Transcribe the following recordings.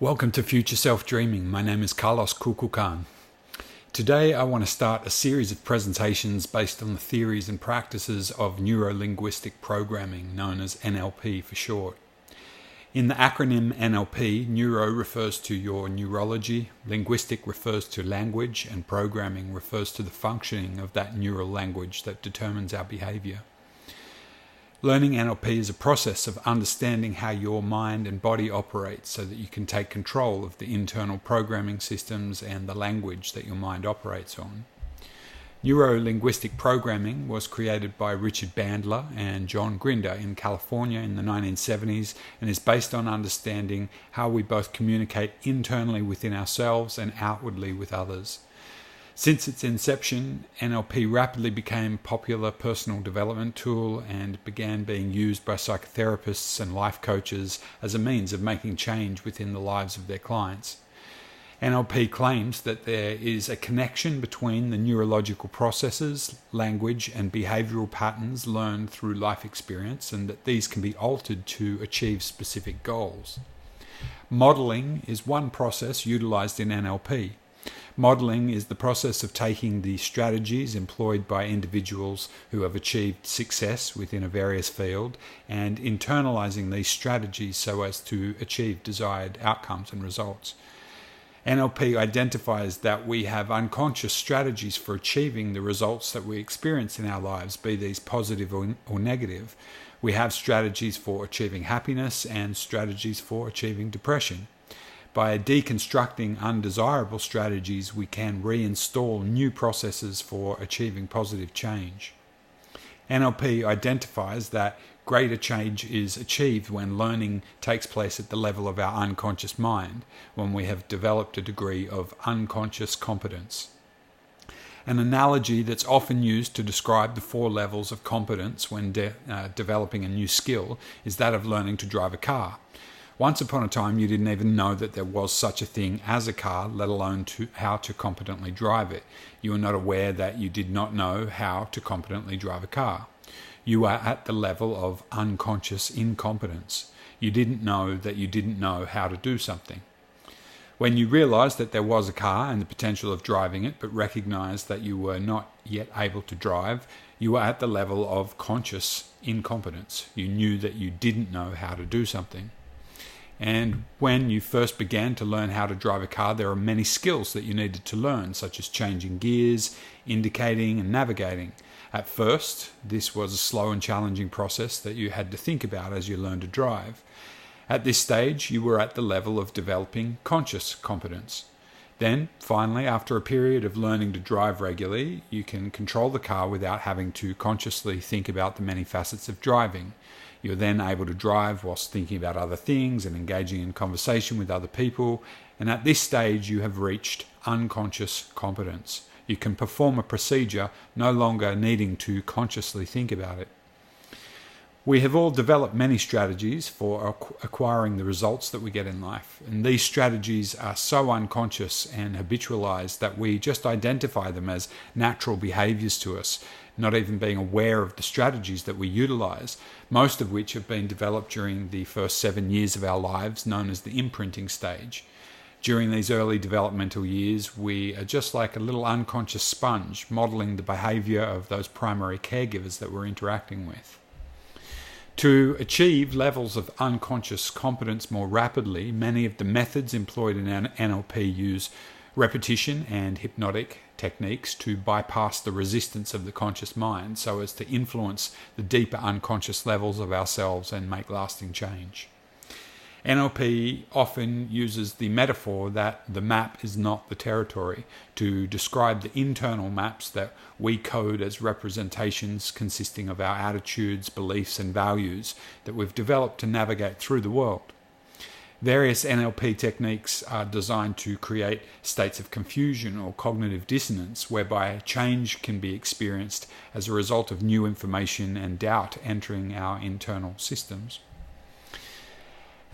Welcome to Future Self Dreaming. My name is Carlos Kukulkan. Today I want to start a series of presentations based on the theories and practices of Neuro Linguistic Programming, known as NLP for short. In the acronym NLP, neuro refers to your neurology, linguistic refers to language, and programming refers to the functioning of that neural language that determines our behavior. Learning NLP is a process of understanding how your mind and body operate so that you can take control of the internal programming systems and the language that your mind operates on. Neuro Linguistic Programming was created by Richard Bandler and John Grinder in California in the 1970s and is based on understanding how we both communicate internally within ourselves and outwardly with others. Since its inception, NLP rapidly became a popular personal development tool and began being used by psychotherapists and life coaches as a means of making change within the lives of their clients. NLP claims that there is a connection between the neurological processes, language, and behavioral patterns learned through life experience, and that these can be altered to achieve specific goals. Modeling is one process utilized in NLP. Modeling is the process of taking the strategies employed by individuals who have achieved success within a various field and internalizing these strategies so as to achieve desired outcomes and results. NLP identifies that we have unconscious strategies for achieving the results that we experience in our lives, be these positive or negative. We have strategies for achieving happiness and strategies for achieving depression. By deconstructing undesirable strategies, we can reinstall new processes for achieving positive change. NLP identifies that greater change is achieved when learning takes place at the level of our unconscious mind, when we have developed a degree of unconscious competence. An analogy that's often used to describe the 4 levels of competence when developing a new skill is that of learning to drive a car. Once upon a time, you didn't even know that there was such a thing as a car, let alone how to competently drive it. You were not aware that you did not know how to competently drive a car. You are at the level of unconscious incompetence. You didn't know that you didn't know how to do something. When you realized that there was a car and the potential of driving it, but recognized that you were not yet able to drive, you were at the level of conscious incompetence. You knew that you didn't know how to do something. And when you first began to learn how to drive a car, there are many skills that you needed to learn, such as changing gears, indicating, and navigating. At first, this was a slow and challenging process that you had to think about as you learned to drive. At this stage, you were at the level of developing conscious competence. Then, finally, after a period of learning to drive regularly, you can control the car without having to consciously think about the many facets of driving. You're then able to drive whilst thinking about other things and engaging in conversation with other people. And at this stage, you have reached unconscious competence. You can perform a procedure no longer needing to consciously think about it. We have all developed many strategies for acquiring the results that we get in life. And these strategies are so unconscious and habitualized that we just identify them as natural behaviors to us, not even being aware of the strategies that we utilize, most of which have been developed during the first 7 years of our lives, known as the imprinting stage. During these early developmental years, we are just like a little unconscious sponge, modeling the behavior of those primary caregivers that we're interacting with. To achieve levels of unconscious competence more rapidly, many of the methods employed in NLP use repetition and hypnotic techniques to bypass the resistance of the conscious mind so as to influence the deeper unconscious levels of ourselves and make lasting change. NLP often uses the metaphor that the map is not the territory to describe the internal maps that we code as representations consisting of our attitudes, beliefs, and values that we've developed to navigate through the world. Various NLP techniques are designed to create states of confusion or cognitive dissonance whereby change can be experienced as a result of new information and doubt entering our internal systems.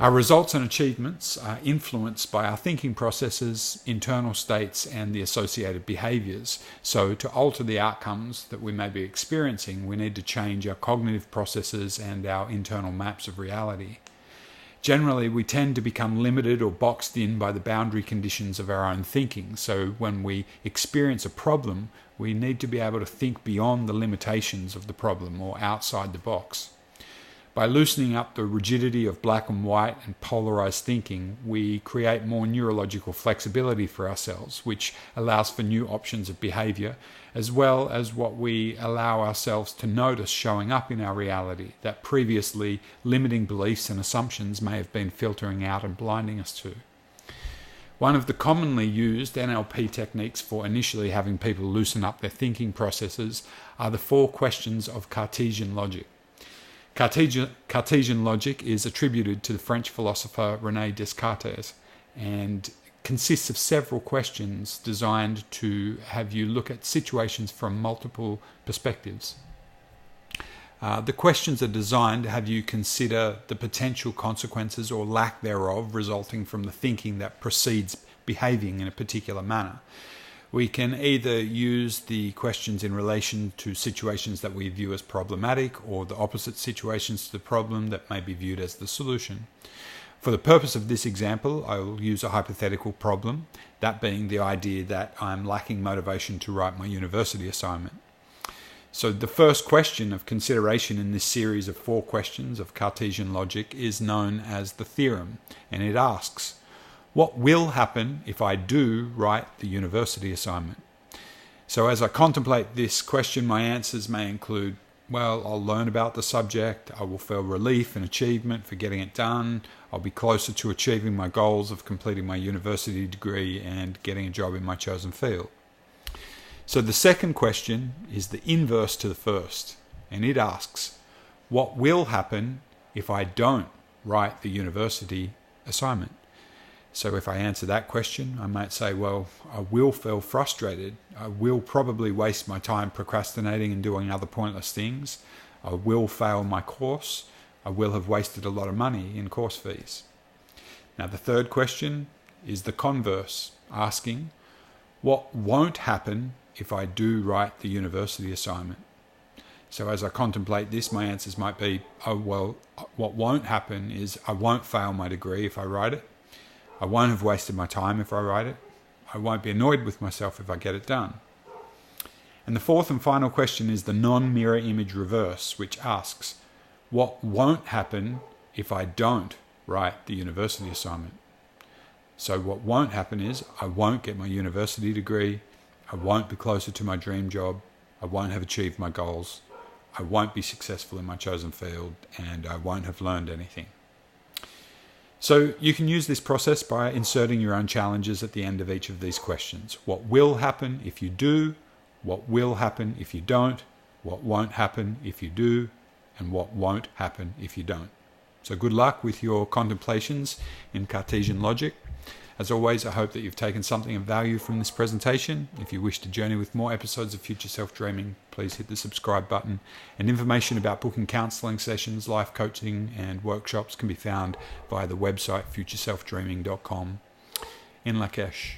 Our results and achievements are influenced by our thinking processes, internal states, and the associated behaviors. So to alter the outcomes that we may be experiencing, we need to change our cognitive processes and our internal maps of reality. Generally, we tend to become limited or boxed in by the boundary conditions of our own thinking. So when we experience a problem, we need to be able to think beyond the limitations of the problem or outside the box. By loosening up the rigidity of black and white and polarized thinking, we create more neurological flexibility for ourselves, which allows for new options of behavior, as well as what we allow ourselves to notice showing up in our reality that previously limiting beliefs and assumptions may have been filtering out and blinding us to. One of the commonly used NLP techniques for initially having people loosen up their thinking processes are the 4 questions of Cartesian logic. Cartesian logic is attributed to the French philosopher René Descartes and consists of several questions designed to have you look at situations from multiple perspectives. The questions are designed to have you consider the potential consequences or lack thereof resulting from the thinking that precedes behaving in a particular manner. We can either use the questions in relation to situations that we view as problematic or the opposite situations to the problem that may be viewed as the solution. For the purpose of this example, I will use a hypothetical problem, that being the idea that I'm lacking motivation to write my university assignment. So the first question of consideration in this series of 4 questions of Cartesian logic is known as the theorem, and it asks, what will happen if I do write the university assignment? So as I contemplate this question, my answers may include, well, I'll learn about the subject, I will feel relief and achievement for getting it done, I'll be closer to achieving my goals of completing my university degree and getting a job in my chosen field. So the second question is the inverse to the first, and it asks, what will happen if I don't write the university assignment? So if I answer that question, I might say, well, I will feel frustrated. I will probably waste my time procrastinating and doing other pointless things. I will fail my course. I will have wasted a lot of money in course fees. Now, the third question is the converse, asking, what won't happen if I do write the university assignment? So as I contemplate this, my answers might be, oh, well, what won't happen is I won't fail my degree if I write it. I won't have wasted my time if I write it. I won't be annoyed with myself if I get it done. And the fourth and final question is the non-mirror image reverse, which asks, what won't happen if I don't write the university assignment? So what won't happen is I won't get my university degree, I won't be closer to my dream job, I won't have achieved my goals, I won't be successful in my chosen field, and I won't have learned anything. So you can use this process by inserting your own challenges at the end of each of these questions. What will happen if you do? What will happen if you don't? What won't happen if you do? And what won't happen if you don't? So good luck with your contemplations in Cartesian logic. As always, I hope that you've taken something of value from this presentation. If you wish to journey with more episodes of Future Self-Dreaming, please hit the subscribe button. And information about booking counselling sessions, life coaching and workshops can be found via the website futureselfdreaming.com. In Lakesh.